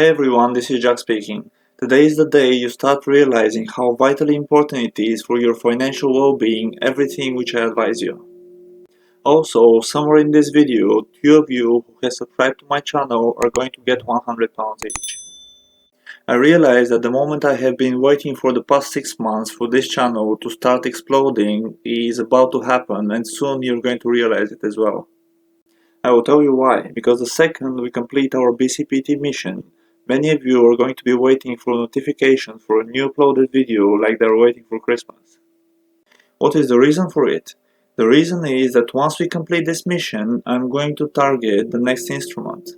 Hey everyone, this is Jack speaking. Today is the day you start realizing how vitally important it is for your financial well-being, everything which I advise you. Also, somewhere in this video, two of you who have subscribed to my channel are going to get £100 each. I realize that the moment I have been waiting for the past 6 months for this channel to start exploding is about to happen, and soon you're going to realize it as well. I will tell you why, because the second we complete our BCPT mission, many of you are going to be waiting for notifications for a new uploaded video like they're waiting for Christmas. What is the reason for it? The reason is that once we complete this mission, I'm going to target the next instrument.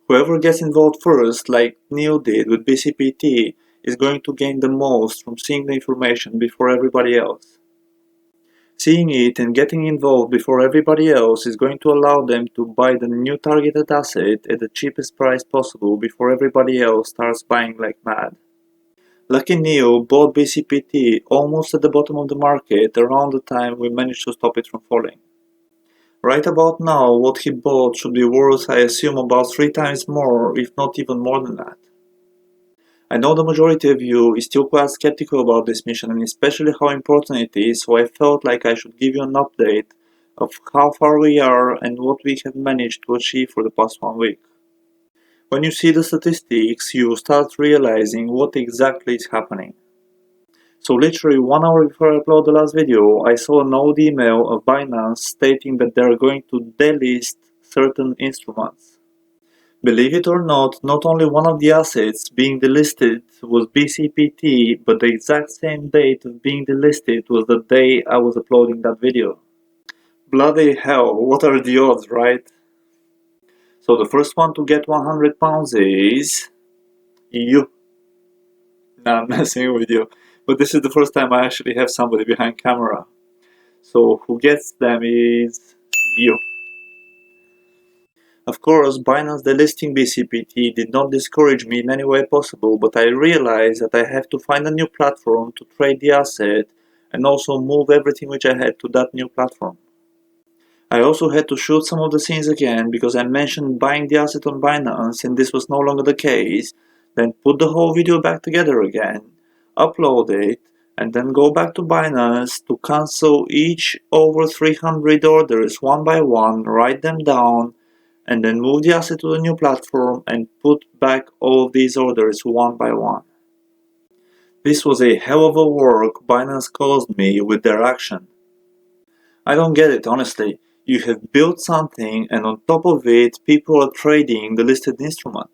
Whoever gets involved first, like Neil did with BCPT, is going to gain the most from seeing the information before everybody else. Seeing it and getting involved before everybody else is going to allow them to buy the new targeted asset at the cheapest price possible before everybody else starts buying like mad. Lucky Neo bought BCPT almost at the bottom of the market around the time we managed to stop it from falling. Right about now, what he bought should be worth, I assume, about 3 times more, if not even more than that. I know the majority of you is still quite skeptical about this mission and especially how important it is, so I felt like I should give you an update of how far we are and what we have managed to achieve for the past 1 week. When you see the statistics, you start realizing what exactly is happening. So literally 1 hour before I upload the last video, I saw an old email of Binance stating that they are going to delist certain instruments. Believe it or not only one of the assets being delisted was BCPT, but the exact same date of being delisted was the day I was uploading that video. Bloody hell, what are the odds, right? So the first one to get £100 is you. Nah, I'm messing with you. But this is the first time I actually have somebody behind camera. So who gets them is you. Of course, Binance delisting BCPT did not discourage me in any way possible, but I realized that I have to find a new platform to trade the asset and also move everything which I had to that new platform. I also had to shoot some of the scenes again because I mentioned buying the asset on Binance and this was no longer the case, then put the whole video back together again, upload it, and then go back to Binance to cancel each over 300 orders one by one, write them down, and then move the asset to the new platform and put back all of these orders one by one. This was a hell of a work Binance caused me with their action. I don't get it, honestly. You have built something and on top of it people are trading the listed instrument.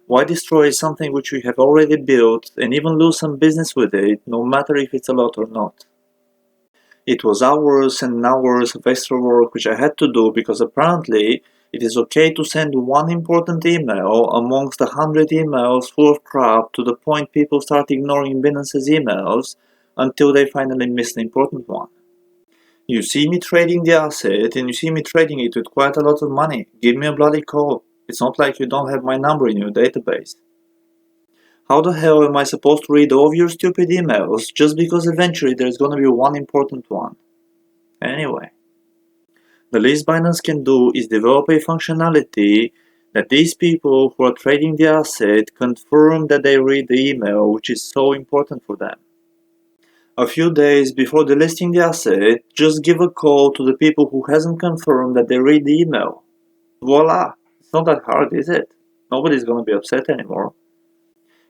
Why destroy something which we have already built and even lose some business with it, no matter if it's a lot or not? It was hours and hours of extra work which I had to do because apparently it is okay to send one important email amongst 100 emails full of crap to the point people start ignoring Binance's emails until they finally miss the important one. You see me trading the asset and you see me trading it with quite a lot of money. Give me a bloody call. It's not like you don't have my number in your database. How the hell am I supposed to read all of your stupid emails just because eventually there's gonna be one important one? Anyway, the least Binance can do is develop a functionality that these people who are trading the asset confirm that they read the email, which is so important for them. A few days before delisting the asset, just give a call to the people who hasn't confirmed that they read the email. Voila! It's not that hard, is it? Nobody's gonna be upset anymore.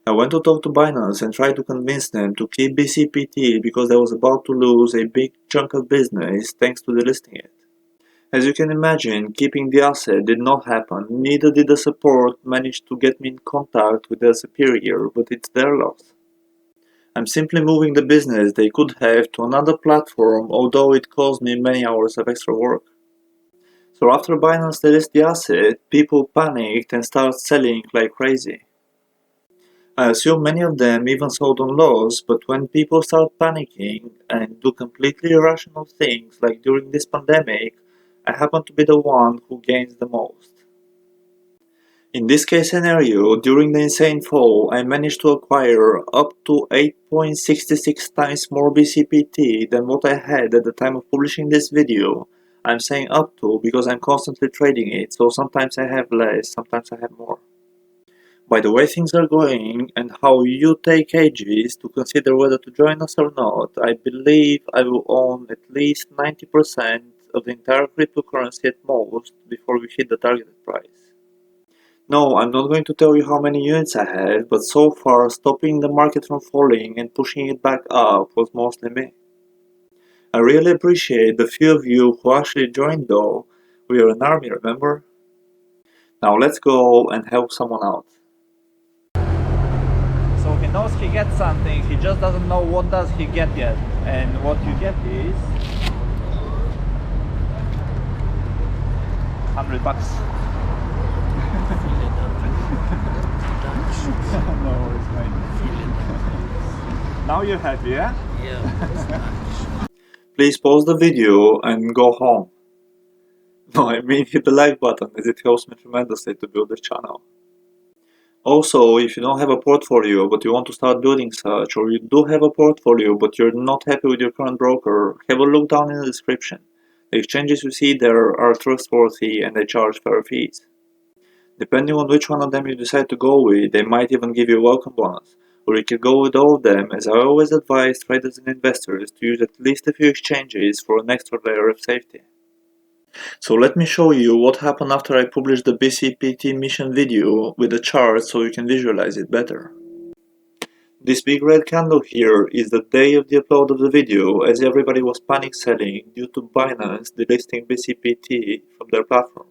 I went to talk to Binance and tried to convince them to keep BCPT because I was about to lose a big chunk of business thanks to delisting it. As you can imagine, keeping the asset did not happen, neither did the support manage to get me in contact with their superior, but it's their loss. I'm simply moving the business they could have to another platform, although it caused me many hours of extra work. So after Binance delisted the asset, people panicked and started selling like crazy. I assume many of them even sold on loss, but when people start panicking and do completely irrational things like during this pandemic, I happen to be the one who gains the most. In this case scenario, during the insane fall, I managed to acquire up to 8.66 times more BCPT than what I had at the time of publishing this video. I'm saying up to because I'm constantly trading it, so sometimes I have less, sometimes I have more. By the way things are going and how you take ages to consider whether to join us or not, I believe I will own at least 90% of the entire cryptocurrency at most before we hit the targeted price. No, I'm not going to tell you how many units I have, but so far stopping the market from falling and pushing it back up was mostly me. I really appreciate the few of you who actually joined though. We are an army, remember? Now let's go and help someone out. So he knows he gets something, he just doesn't know what does he get yet. And what you get is $100. No worries, mate. Now you're happy, yeah? Yeah. Please pause the video and go home. No, I mean hit the like button as it helps me tremendously to build this channel. Also, if you don't have a portfolio but you want to start building such, or you do have a portfolio but you're not happy with your current broker, have a look down in the description. The exchanges you see there are trustworthy and they charge fair fees. Depending on which one of them you decide to go with, they might even give you a welcome bonus. Or you could go with all of them, as I always advise traders and investors to use at least a few exchanges for an extra layer of safety. So let me show you what happened after I published the BCPT mission video with the chart so you can visualize it better. This big red candle here is the day of the upload of the video, as everybody was panic selling due to Binance delisting BCPT from their platform.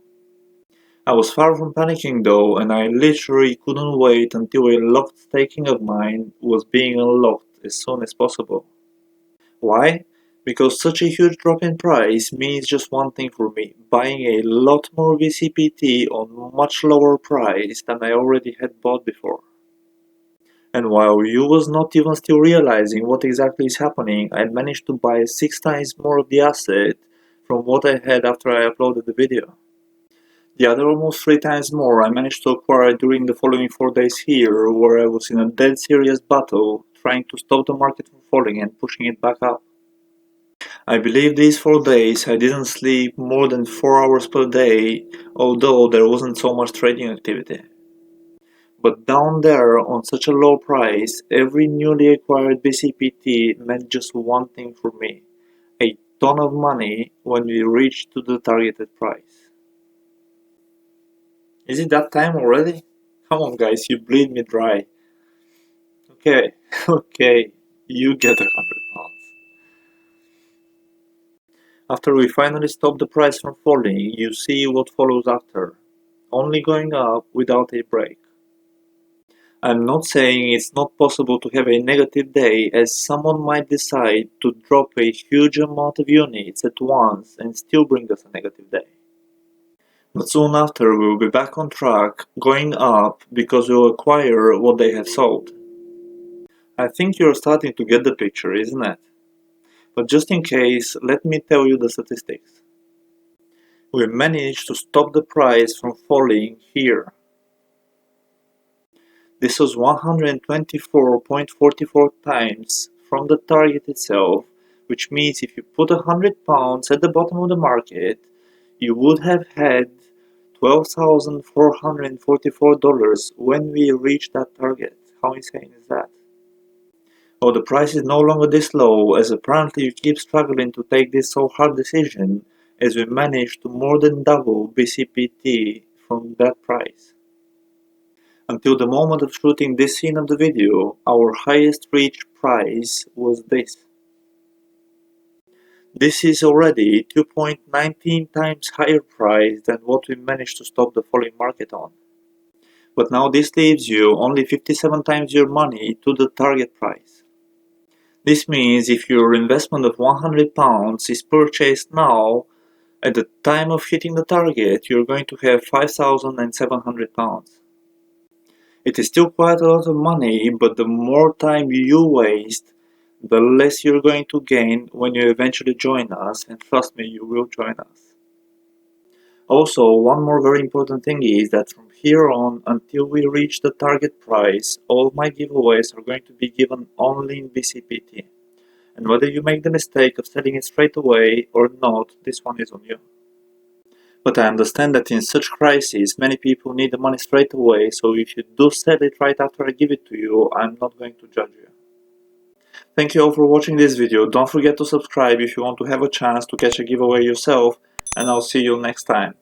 I was far from panicking though, and I literally couldn't wait until a locked staking of mine was being unlocked as soon as possible. Why? Because such a huge drop in price means just one thing for me, buying a lot more BCPT on much lower price than I already had bought before. And while you was not even still realizing what exactly is happening, I managed to buy 6 times more of the asset from what I had after I uploaded the video. The other almost 3 times more I managed to acquire during the following 4 days here, where I was in a dead serious battle trying to stop the market from falling and pushing it back up. I believe these 4 days I didn't sleep more than 4 hours per day, although there wasn't so much trading activity. But down there on such a low price, every newly acquired BCPT meant just one thing for me, a ton of money when we reached to the targeted price. Is it that time already? Come on guys, you bleed me dry. Okay, okay, you get £100. After we finally stop the price from falling, you see what follows after. Only going up without a break. I'm not saying it's not possible to have a negative day, as someone might decide to drop a huge amount of units at once and still bring us a negative day. But soon after we will be back on track, going up because we will acquire what they have sold. I think you're starting to get the picture, isn't it? But just in case, let me tell you the statistics. We managed to stop the price from falling here. This was 124.44 times from the target itself, which means if you put £100 at the bottom of the market, you would have had $12,444 when we reached that target. How insane is that? Oh, the price is no longer this low, as apparently you keep struggling to take this so hard decision, as we managed to more than double BCPT from that price. Until the moment of shooting this scene of the video, our highest reached price was this. This is already 2.19 times higher price than what we managed to stop the falling market on. But now this leaves you only 57 times your money to the target price. This means if your investment of £100 is purchased now, at the time of hitting the target, you're going to have £5,700. It is still quite a lot of money, but the more time you waste, the less you're going to gain when you eventually join us, and trust me, you will join us. Also, one more very important thing is that from here on, until we reach the target price, all my giveaways are going to be given only in BCPT. And whether you make the mistake of selling it straight away or not, this one is on you. But I understand that in such crises, many people need the money straight away, so if you do sell it right after I give it to you, I'm not going to judge you. Thank you all for watching this video. Don't forget to subscribe if you want to have a chance to catch a giveaway yourself, and I'll see you next time.